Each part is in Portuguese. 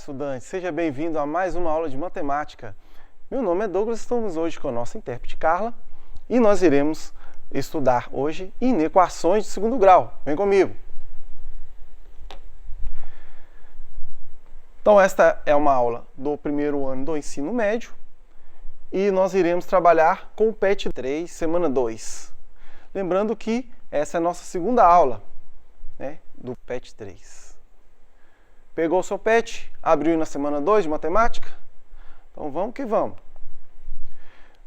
estudante, seja bem-vindo a mais uma aula de matemática. Meu nome é Douglas, estamos hoje com a nossa intérprete Carla e nós iremos estudar hoje inequações de segundo grau. Vem comigo! Então esta é uma aula do primeiro ano do ensino médio e nós iremos trabalhar com o PET 3, semana 2. Lembrando que essa é a nossa segunda aula, né, do PET 3. Pegou o seu PET, abriu na semana 2 de matemática? Então vamos que vamos.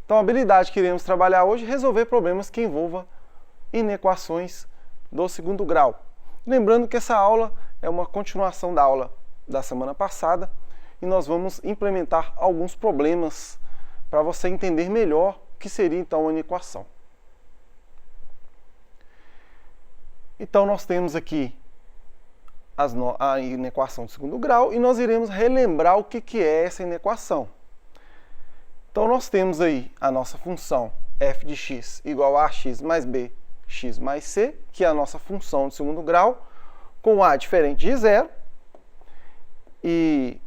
Então a habilidade que iremos trabalhar hoje é resolver problemas que envolvam inequações do segundo grau. Lembrando que essa aula é uma continuação da aula da semana passada e nós vamos implementar alguns problemas para você entender melhor o que seria então uma inequação. Então nós temos aqui a inequação de segundo grau e nós iremos relembrar o que é essa inequação. Então nós temos aí a nossa função f de x igual a ax mais b, x mais c, que é a nossa função de segundo grau, com a diferente de zero. E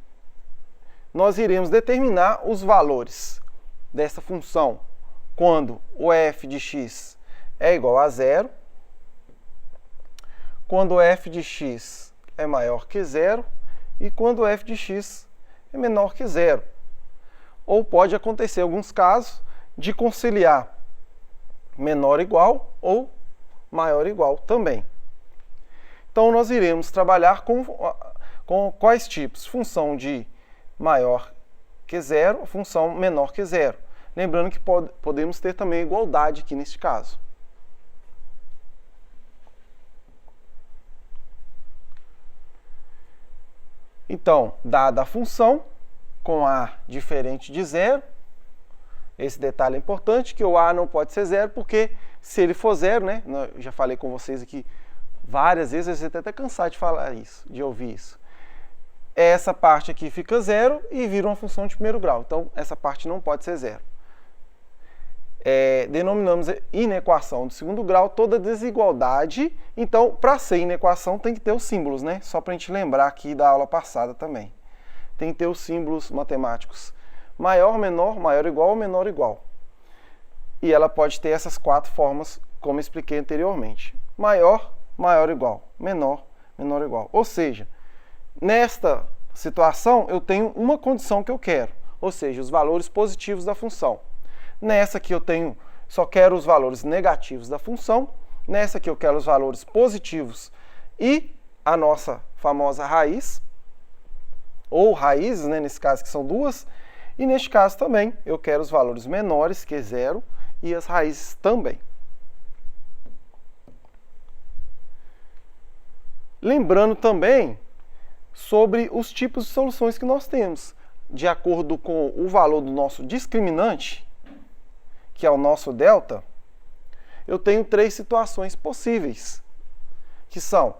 nós iremos determinar os valores dessa função quando o f de x é igual a zero, quando o f de x é maior que zero e quando o f de x é menor que zero. Ou pode acontecer alguns casos de conciliar menor ou igual ou maior ou igual também. Então nós iremos trabalhar com quais tipos? Função de maior que zero, função menor que zero. Lembrando que podemos ter também igualdade aqui neste caso. Então, dada a função com a diferente de zero, esse detalhe é importante, que o a não pode ser zero, porque se ele for zero, né, eu já falei com vocês aqui várias vezes, você está até cansado de falar isso, de ouvir isso. Essa parte aqui fica zero e vira uma função de primeiro grau, então essa parte não pode ser zero. Denominamos inequação de segundo grau toda desigualdade. Então, para ser inequação, tem que ter os símbolos, né? Só para a gente lembrar aqui da aula passada também. Tem que ter os símbolos matemáticos. Maior, menor, maior igual ou menor igual. E ela pode ter essas quatro formas, como eu expliquei anteriormente. Maior, maior igual. Menor, menor igual. Ou seja, nesta situação, eu tenho uma condição que eu quero. Ou seja, os valores positivos da função. Nessa aqui eu só quero os valores negativos da função. Nessa aqui eu quero os valores positivos e a nossa famosa raiz, ou raízes, né, nesse caso que são duas. E neste caso também eu quero os valores menores que zero e as raízes também. Lembrando também sobre os tipos de soluções que nós temos. De acordo com o valor do nosso discriminante, que é o nosso delta, eu tenho três situações possíveis, que são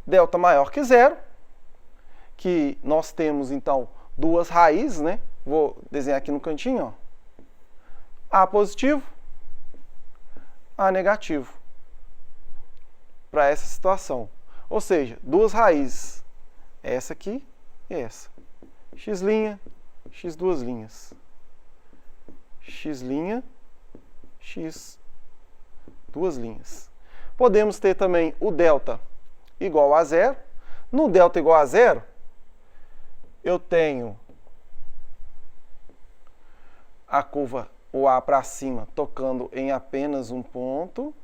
delta maior que zero, que nós temos então duas raízes, né? Vou desenhar aqui no cantinho, ó. A positivo, A negativo, para essa situação. Ou seja, duas raízes, essa aqui e essa. X', x duas linhas. X', x duas linhas. Podemos ter também o delta igual a zero. No delta igual a zero, eu tenho a curva, o A para cima, tocando em apenas um ponto.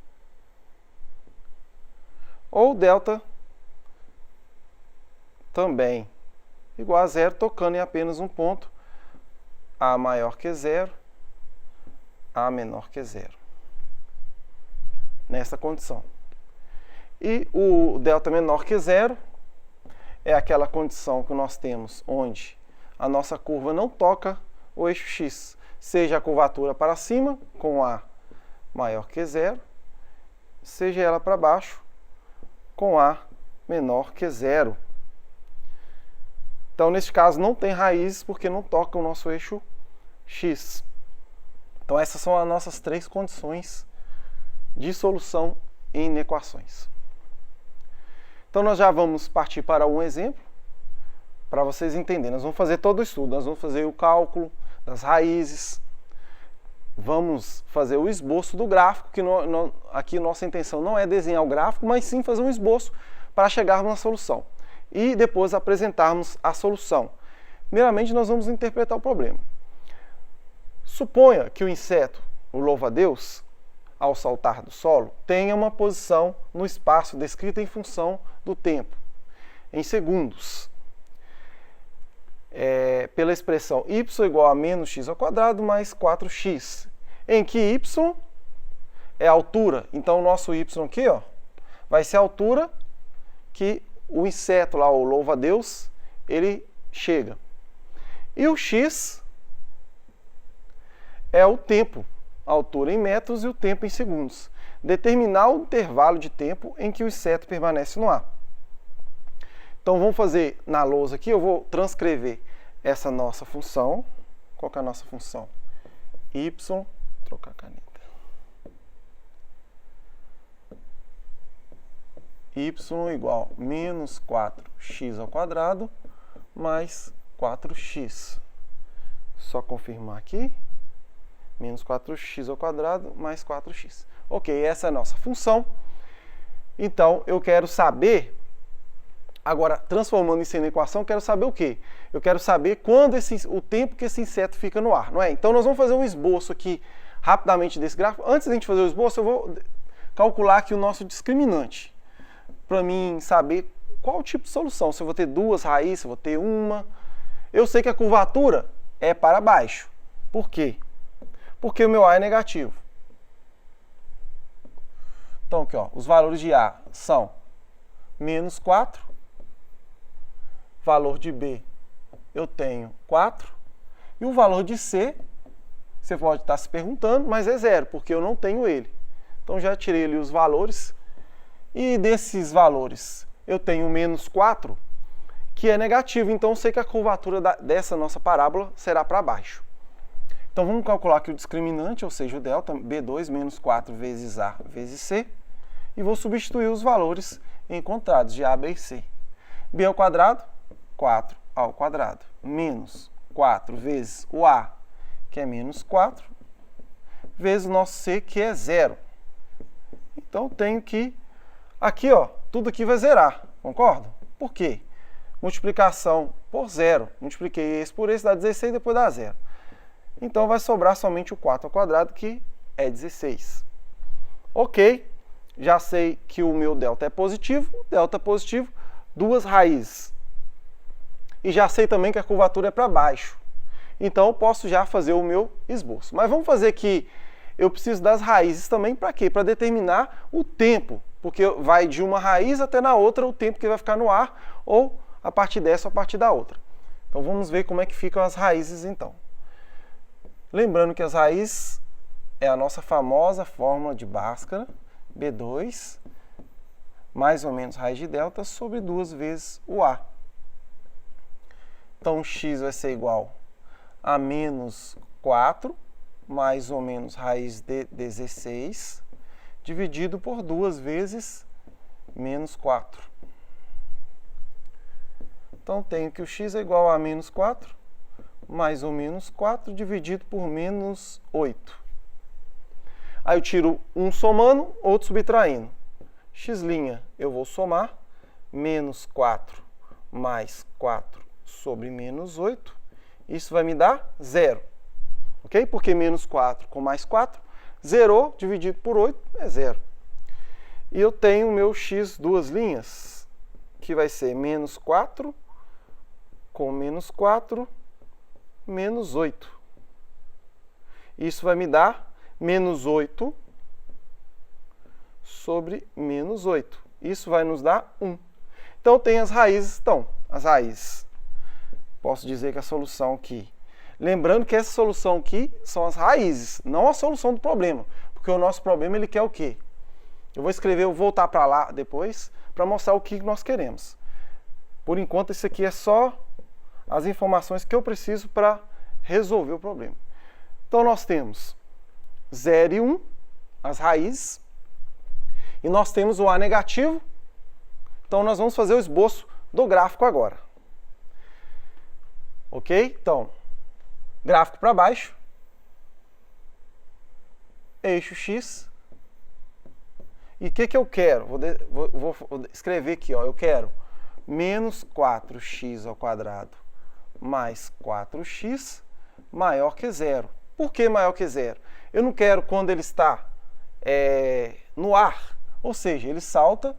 Ou delta também igual a zero, tocando em apenas um ponto. A maior que zero, A menor que zero. Nessa condição. E o delta menor que zero é aquela condição que nós temos onde a nossa curva não toca o eixo x, seja a curvatura para cima, com A maior que zero, seja ela para baixo, com A menor que zero. Então, nesse caso, não tem raízes porque não toca o nosso eixo x. Então, essas são as nossas três condições de solução em inequações. Então, nós já vamos partir para um exemplo. para vocês entenderem. Nós vamos fazer todo o estudo, nós vamos fazer o cálculo das raízes, vamos fazer o esboço do gráfico, que aqui nossa intenção não é desenhar o gráfico, mas sim fazer um esboço para chegarmos na solução. E depois apresentarmos a solução. Primeiramente, nós vamos interpretar o problema. Suponha que o inseto, o louva-a-Deus, ao saltar do solo, tenha uma posição no espaço descrita em função do tempo, em segundos. Pela expressão y igual a menos x ao quadrado mais 4x, em que y é a altura. Então, o nosso y aqui, ó, vai ser a altura que o inseto lá, o louva-a-Deus, ele chega. E o x é o tempo, a altura em metros e o tempo em segundos. Determinar o intervalo de tempo em que o inseto permanece no ar. Então, vamos fazer na lousa aqui, eu vou transcrever essa nossa função. Qual que é a nossa função? Y, trocar a caneta. Y igual a menos 4x ao quadrado mais 4x. Só confirmar aqui. Menos 4x ao quadrado mais 4x. Ok, essa é a nossa função. Então, eu quero saber... Agora, transformando isso em equação, quero saber o quê? Eu quero saber o tempo que esse inseto fica no ar, não é? Então, nós vamos fazer um esboço aqui rapidamente desse gráfico. Antes de a gente fazer o esboço, eu vou calcular aqui o nosso discriminante, para mim saber qual tipo de solução. Se eu vou ter duas raízes, se eu vou ter uma. Eu sei que a curvatura é para baixo. Por quê? Porque o meu A é negativo. Então, aqui, ó, os valores de A são menos 4. Valor de B, eu tenho 4. E o valor de C, você pode estar se perguntando, mas é 0, porque eu não tenho ele. Então, já tirei ali os valores. E desses valores, eu tenho menos 4, que é negativo. Então, eu sei que a curvatura dessa nossa parábola será para baixo. Então, vamos calcular aqui o discriminante, ou seja, o delta, B2 menos 4 vezes A vezes C. E vou substituir os valores encontrados de A, B e C. B ao quadrado, 4 ao quadrado, menos 4 vezes o A, que é menos 4, vezes o nosso C, que é 0. Então, tenho que... Aqui, ó, tudo aqui vai zerar, concorda? Por quê? Multiplicação por 0. Multipliquei esse por esse, dá 16, depois dá 0. Então, vai sobrar somente o 4 ao quadrado, que é 16. Ok, já sei que o meu delta é positivo, duas raízes. E já sei também que a curvatura é para baixo. Então, eu posso já fazer o meu esboço. Mas vamos fazer que eu preciso das raízes também para quê? Para determinar o tempo. Porque vai de uma raiz até na outra o tempo que vai ficar no ar, ou a partir dessa ou a partir da outra. Então, vamos ver como é que ficam as raízes, então. Lembrando que as raízes é a nossa famosa fórmula de Bhaskara, B2, mais ou menos raiz de delta, sobre 2 vezes o A. Então, x vai ser igual a menos 4, mais ou menos raiz de 16, dividido por 2 vezes menos 4. Então, tenho que o x é igual a menos 4, mais ou menos 4, dividido por menos 8. Aí eu tiro um somando, outro subtraindo. X' eu vou somar, menos 4 mais 4 sobre menos 8, isso vai me dar 0, ok? Porque menos 4 com mais 4, zerou, dividido por 8 é 0. E eu tenho o meu x duas linhas, que vai ser menos 4 com menos 4, menos 8. Isso vai me dar menos 8 sobre menos 8. Isso vai nos dar 1. Então, tem as raízes. Então, as raízes. Posso dizer que a solução aqui... Lembrando que essa solução aqui são as raízes, não a solução do problema. Porque o nosso problema, ele quer o quê? Eu vou escrever, eu vou voltar para lá depois, para mostrar o que nós queremos. Por enquanto, isso aqui é só as informações que eu preciso para resolver o problema. Então, nós temos 0 e 1, as raízes. E nós temos o A negativo. Então, nós vamos fazer o esboço do gráfico agora. Ok? Então, gráfico para baixo, eixo X. E o que eu quero? Vou escrever aqui, ó. Eu quero menos 4x ao quadrado mais 4x maior que zero. Por que maior que zero? Eu não quero quando ele está no ar, ou seja, ele salta,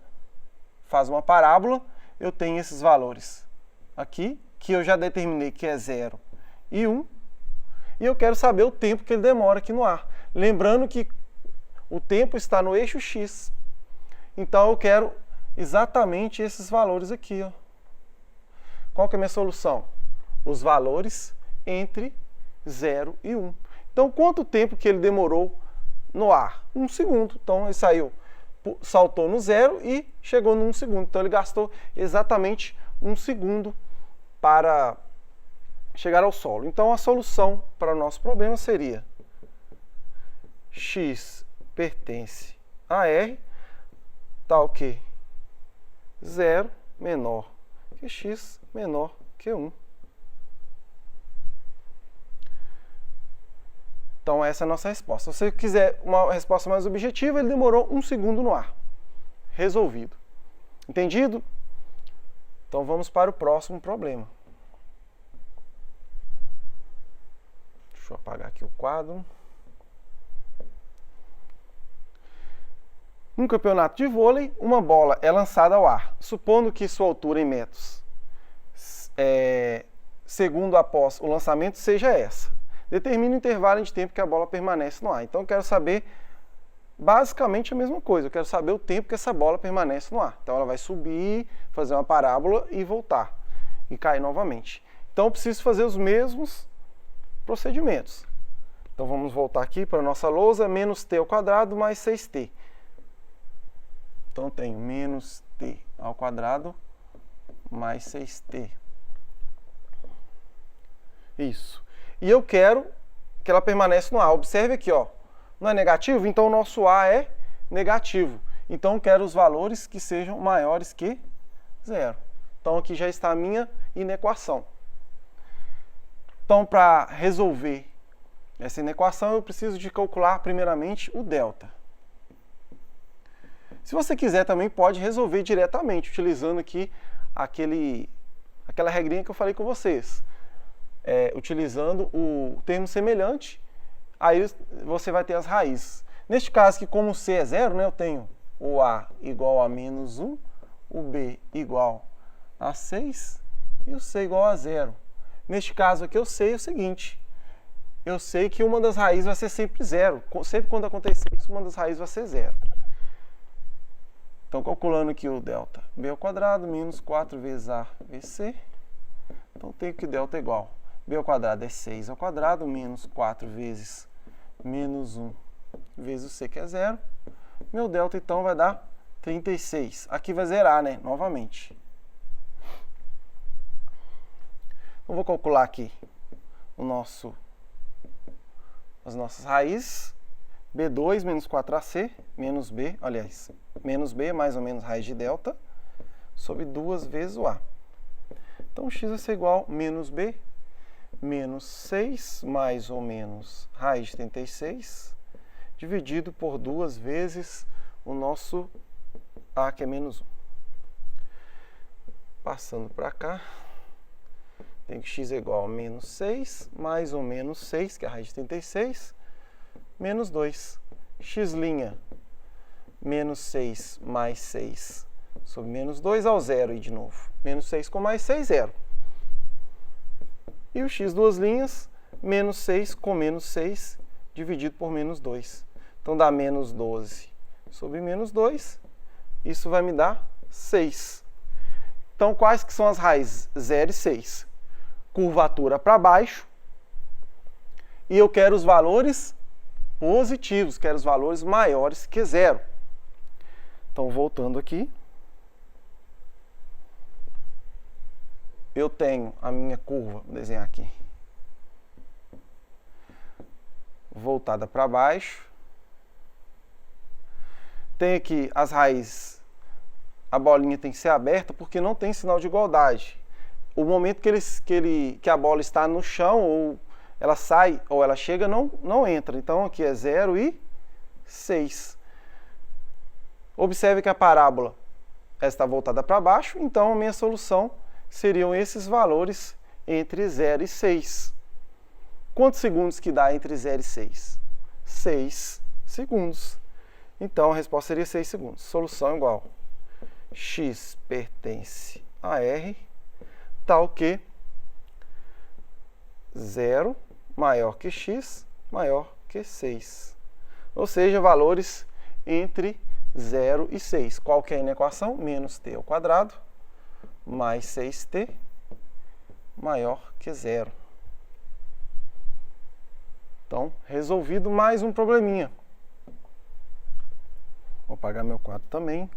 faz uma parábola, eu tenho esses valores aqui, que eu já determinei que é 0 e 1, e eu quero saber o tempo que ele demora aqui no ar. Lembrando que o tempo está no eixo X, então eu quero exatamente esses valores aqui, ó. Qual que é a minha solução? Os valores entre 0 e 1. Então, quanto tempo que ele demorou no ar? 1 segundo. Então, ele saltou no 0 e chegou no 1 segundo. Então, ele gastou exatamente 1 segundo para chegar ao solo. Então, a solução para o nosso problema seria x pertence a R, tal que 0 menor que x menor que 1. Então, essa é a nossa resposta. Se você quiser uma resposta mais objetiva, ele demorou 1 segundo no ar. Resolvido. Entendido? Então, vamos para o próximo problema. Deixa eu apagar aqui o quadro. Num campeonato de vôlei, uma bola é lançada ao ar, supondo que sua altura em metros, segundo após o lançamento, seja essa. Determine o intervalo de tempo que a bola permanece no ar. Então, eu quero saber basicamente a mesma coisa. Eu quero saber o tempo que essa bola permanece no ar. Então, ela vai subir, fazer uma parábola e voltar. E cair novamente. Então, eu preciso fazer os mesmos procedimentos. Então, vamos voltar aqui para a nossa lousa. Menos t ao quadrado mais 6t. Então, eu tenho menos t ao quadrado mais 6t. Isso. E eu quero que ela permaneça no ar. Observe aqui, ó. Não é negativo? Então, o nosso A é negativo. Então, eu quero os valores que sejam maiores que 0. Então, aqui já está a minha inequação. Então, para resolver essa inequação, eu preciso de calcular primeiramente o delta. Se você quiser, também pode resolver diretamente, utilizando aqui aquela regrinha que eu falei com vocês. Utilizando o termo semelhante, aí você vai ter as raízes. Neste caso, que como C é 0, né, eu tenho o A igual a menos 1, o B igual a 6 e o C igual a 0. Neste caso aqui, eu sei o seguinte. Eu sei que uma das raízes vai ser sempre 0. Sempre quando acontecer isso, uma das raízes vai ser 0. Então, calculando aqui o delta B ao quadrado menos 4 vezes A vezes C. Então, tenho que delta é igual. B ao quadrado é 6 ao quadrado, menos 4 vezes menos 1 vezes o C, que é 0. Meu delta, então, vai dar 36. Aqui vai zerar, né? Novamente. Então, vou calcular aqui as nossas raízes. B2 menos 4AC, menos B, aliás, menos B mais ou menos raiz de delta, sobre 2 vezes o A. Então, x vai ser igual a menos B, menos 6 mais ou menos raiz de 36, dividido por 2 vezes o nosso A, que é menos 1. Passando para cá, tem que x é igual a menos 6 mais ou menos 6, que é a raiz de 36, menos 2. X', menos 6 mais 6 sobre menos 2 ao zero, e de novo. Menos 6 com mais 6, 0. E o x, duas linhas, menos 6 com menos 6, dividido por menos 2. Então, dá menos 12 sobre menos 2. Isso vai me dar 6. Então, quais que são as raízes? 0 e 6. Curvatura para baixo. E eu quero os valores positivos, quero os valores maiores que 0. Então, voltando aqui. Eu tenho a minha curva, vou desenhar aqui, voltada para baixo. Tem aqui as raízes, a bolinha tem que ser aberta porque não tem sinal de igualdade. o momento que a bola está no chão, ou ela sai, ou ela chega, não entra. Então aqui é 0 e 6. Observe que a parábola está voltada para baixo, então a minha solução seriam esses valores entre 0 e 6. Quantos segundos que dá entre 0 e 6? 6 segundos. Então a resposta seria 6 segundos. Solução igual x pertence a R, tal que 0 maior que x maior que 6. Ou seja, valores entre 0 e 6. Qual que é a equação? Menos t ao quadrado mais 6t maior que 0. Então, resolvido mais um probleminha. Vou apagar meu quadro também.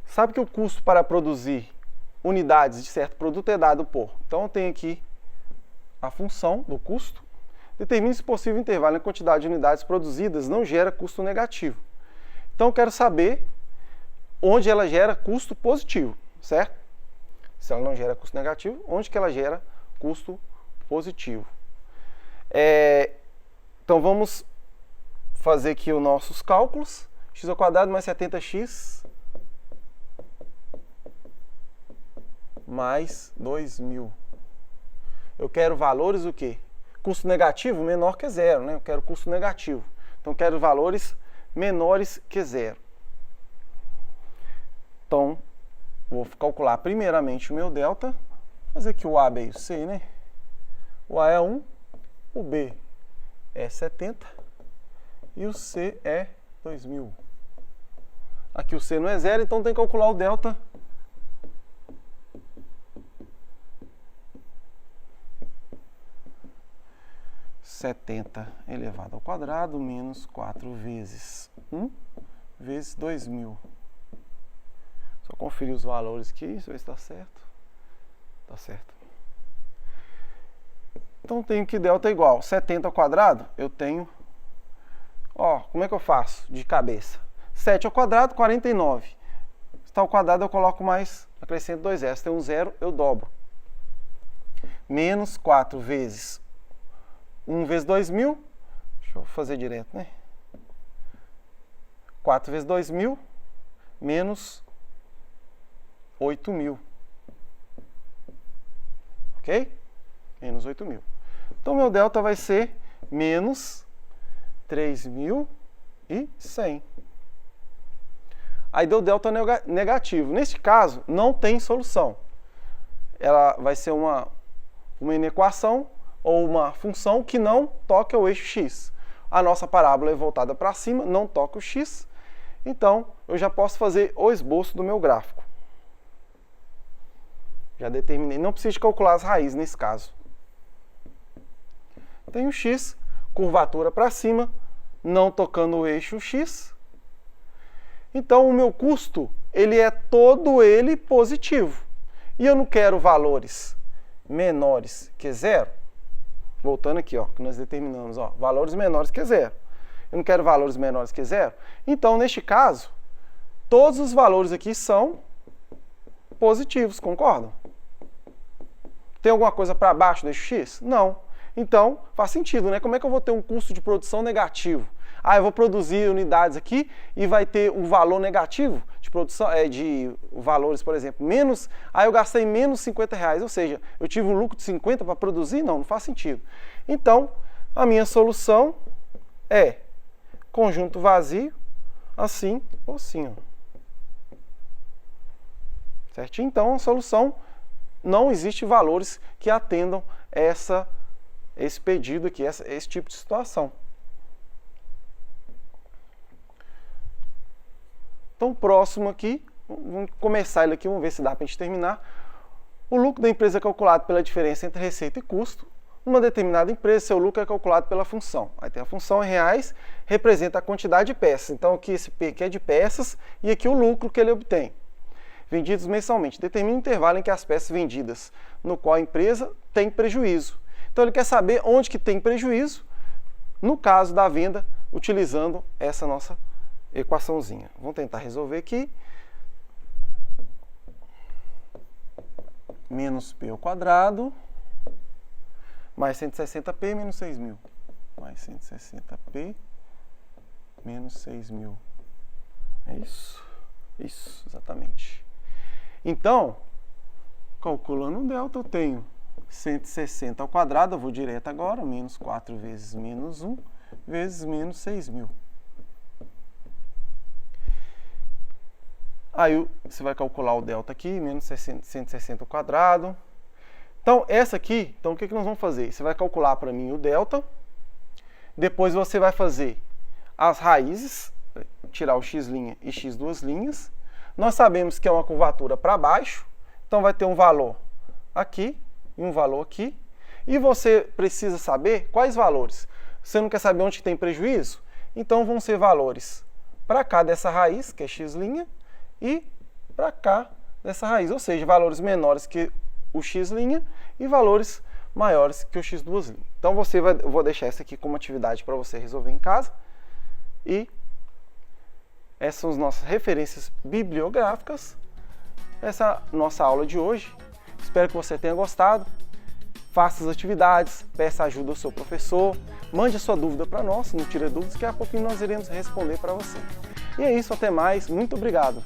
Sabe que o custo para produzir unidades de certo produto é dado por... Então, eu tenho aqui a função do custo. Determine se possível intervalo em quantidade de unidades produzidas não gera custo negativo. Então, eu quero saber onde ela gera custo positivo, certo? Se ela não gera custo negativo, onde que ela gera custo positivo? Então, vamos fazer aqui os nossos cálculos. X ao quadrado mais 70x mais 2.000. Eu quero valores o quê? Custo negativo menor que 0, né? Eu quero custo negativo. Então, eu quero valores menores que 0. Então, vou calcular primeiramente o meu delta. Fazer aqui o A, B e o C, né? O A é 1, o B é 70 e o C é 2.000. Aqui o C não é 0, então tem que calcular o delta. (70 elevado ao quadrado menos 4 vezes 1 vezes 2.000. Só conferir os valores aqui, ver se está certo. Está certo. Então, tenho que delta é igual 70 ao quadrado, eu tenho... Ó, como é que eu faço de cabeça? 7 ao quadrado, 49. Se está ao quadrado, eu coloco mais, acrescento 2 zeros. Se tem um zero, eu dobro. Menos 4 vezes 1 vezes 2.000. Deixa eu fazer direto, né? 4 vezes 2.000 menos 8.000. Ok? Menos 8.000. Então, meu delta vai ser menos 3.100. Aí deu delta negativo. Neste caso, não tem solução. Ela vai ser uma inequação ou uma função que não toca o eixo x. A nossa parábola é voltada para cima, não toca o x. Então, eu já posso fazer o esboço do meu gráfico. Já determinei. Não preciso calcular as raízes nesse caso. Tenho x, curvatura para cima, não tocando o eixo x. Então, o meu custo, ele é todo ele positivo. E eu não quero valores menores que 0. Voltando aqui, ó, que nós determinamos, ó, valores menores que 0. Eu não quero valores menores que 0. Então, neste caso, todos os valores aqui são positivos, concordam? Tem alguma coisa para baixo do eixo x? Não. Então, faz sentido, né? Como é que eu vou ter um custo de produção negativo? Ah, eu vou produzir unidades aqui e vai ter um valor negativo de produção, de valores, por exemplo, menos... Aí eu gastei menos 50 reais, ou seja, eu tive um lucro de 50 para produzir? Não faz sentido. Então, a minha solução é conjunto vazio, assim ou assim, ó. Certinho? Então, a solução, não existe valores que atendam esse pedido aqui, esse tipo de situação. Então, próximo aqui, vamos começar ele aqui, vamos ver se dá para a gente terminar. O lucro da empresa é calculado pela diferença entre receita e custo. Numa determinada empresa, seu lucro é calculado pela função. Aí tem a função em reais, representa a quantidade de peças. Então, aqui esse P aqui é de peças e aqui o lucro que ele obtém. Vendidos mensalmente. Determina o intervalo em que as peças vendidas, no qual a empresa tem prejuízo. Então, ele quer saber onde que tem prejuízo, no caso da venda, utilizando equaçãozinha. Vamos tentar resolver aqui. Menos P ao quadrado, mais 160P menos 6.000. Mais 160P menos 6.000. É isso? Isso, exatamente. Então, calculando o delta, eu tenho 160 ao quadrado, eu vou direto agora, menos 4 vezes menos 1, vezes menos 6.000. Aí você vai calcular o delta aqui, menos 160 ao quadrado. Então, essa aqui, então o que nós vamos fazer? Você vai calcular para mim o delta, depois você vai fazer as raízes, tirar o x' e x duas linhas. Nós sabemos que é uma curvatura para baixo, então vai ter um valor aqui e um valor aqui. E você precisa saber quais valores. Você não quer saber onde tem prejuízo? Então vão ser valores para cá dessa raiz, que é x', e para cá dessa raiz, ou seja, valores menores que o x' e valores maiores que o x duas linhas. Então eu vou deixar essa aqui como atividade para você resolver em casa. E essas são as nossas referências bibliográficas. Essa é a nossa aula de hoje. Espero que você tenha gostado. Faça as atividades, peça ajuda ao seu professor, mande a sua dúvida para nós, no Tira Dúvidas, que a pouquinho nós iremos responder para você. E é isso, até mais, muito obrigado!